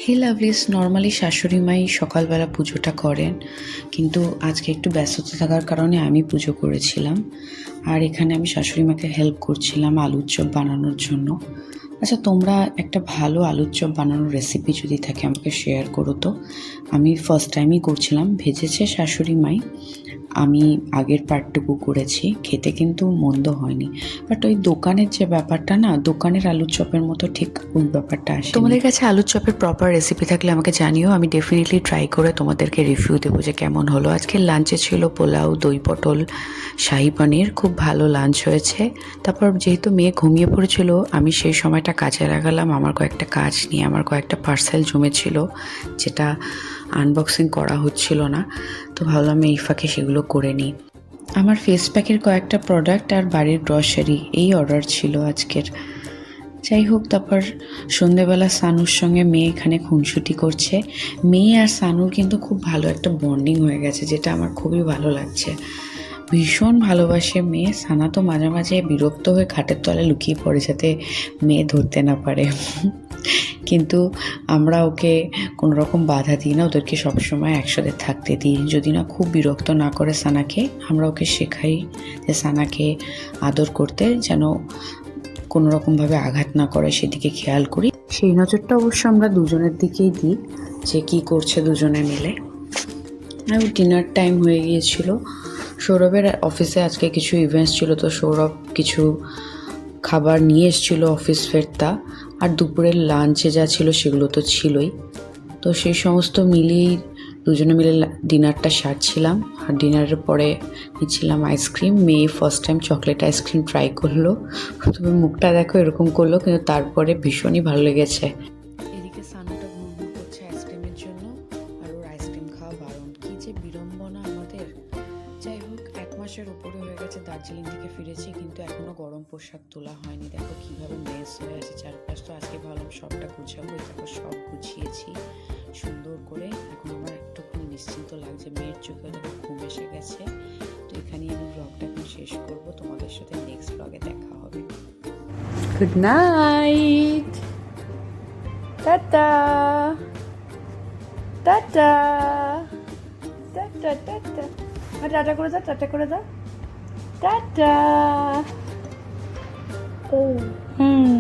হে লাভলিস, normally শাশুড়ি মাই সকালবেলা পুজোটা করেন, কিন্তু আজকে একটু ব্যস্ততা থাকার কারণে আমি পুজো করেছিলাম। আর এখানে আমি শাশুড়ি মাকে হেল্প করছিলাম আলুর চপ বানানোর জন্য। আচ্ছা, তোমরা একটা ভালো আলুর চপ বানানোর রেসিপি যদি থাকে আমাকে শেয়ার করো তো। আমি ফার্স্ট টাইমই করছিলাম, ভেজেছে শাশুড়ি মাই, আমি আগের পার্টটুকু করেছি, খেতে কিন্তু মন্দ হয়নি। বাট ওই দোকানের যে ব্যাপারটা না, দোকানের আলুর চপের মতো ঠিক ওই ব্যাপারটা আসে। তোমাদের কাছে আলুর চপের প্রপার রেসিপি থাকলে আমাকে জানিও, আমি ডেফিনেটলি ট্রাই করে তোমাদেরকে রিভিউ দেবো যে কেমন হলো। আজকে লাঞ্চে ছিল পোলাও, দই পটল, শাহি পনির, খুব ভালো লাঞ্চ হয়েছে। তারপর যেহেতু মেয়ে ঘুমিয়ে পড়েছিল, আমি সেই সময়টা কাজে লাগালাম আমার কয়েকটা কাজ নিয়ে। আমার কয়েকটা পার্সেল জমেছিল যেটা আনবক্সিং করা হচ্ছিল না, তো ভাবলাম এই ফাঁকে সেগুলো করে নিই। আমার ফেস প্যাকের কয়েকটা প্রোডাক্ট আর বাড়ির গ্রসারি এই অর্ডার ছিল আজকের। যাই হোক, তারপর সন্ধেবেলা সানুর সঙ্গে মেয়ে এখানে খুনসুটি করছে। মেয়ে আর সানুর কিন্তু খুব ভালো একটা বন্ডিং হয়ে গেছে, যেটা আমার খুবই ভালো লাগছে। ভীষণ ভালোবাসে মেয়ে। সানা তো মাঝে মাঝে বিরক্ত হয়ে খাটের তলায় লুকিয়ে পড়ে যাতে মেয়ে ধরতে না পারে, কিন্তু আমরা ওকে কোনো রকম বাধা দিই না, ওদেরকে সবসময় একসাথে থাকতে দিই। যদি না খুব বিরক্ত না করে সানাকে, আমরা ওকে শেখাই যে সানাকে আদর করতে, যেন কোনো রকমভাবে আঘাত না করে সেদিকে খেয়াল করি। সেই নজরটা অবশ্য আমরা দুজনের দিকেই দিই যে কী করছে দুজনে মিলে। আর ডিনার টাইম হয়ে গিয়েছিল। সৌরভের অফিসে আজকে কিছু ইভেন্টস ছিল, তো সৌরভ কিছু খাবার নিয়ে এসেছিলো অফিস ফেরতা। আর দুপুরের লাঞ্চে যা ছিল সেগুলো তো ছিলই। তো সেই সমস্ত মিলিয়েই দুজনে মিলে ডিনারটা সারছিলাম। আর ডিনারের পরে নিচ্ছিলাম আইসক্রিম। মেয়ে first time chocolate ice cream try করলো। প্রথমে মুখটা দেখো এরকম করলো, কিন্তু তারপরে ভীষণই ভালো লেগেছে। এদিকে সানুটা ঘুরঘুর করছে আইসক্রিমের জন্য, আর ওর আইসক্রিম খাওয়া বারণ। কী যে বিড়ম্বনা আমাদের। যাই হোক, 1 মাসের উপরে হয়ে গেছে দার্জিলিং থেকে ফিরেছি, কিন্তু এখনও গরম পোশাক তোলা হয়নি। দেখো কীভাবে মেস হয়ে আছে চারপাশ। তো আজকে ভাবলাম সবটা গুছাবো, তারপর সব গুছিয়েছি সুন্দর করে। এখন আমার একটুখানি নিশ্চিন্ত লাগছে, মেয়ের চোখে দেখো ঘুম এসে গেছে। তো এখানেই আমি ব্লগটা এখন শেষ করবো, তোমাদের সাথে নেক্সট ব্লগে দেখা হবে। Good night, tata tata tata tata. Tata করে দাও, টাটা করে দাও, টাটা। হুম।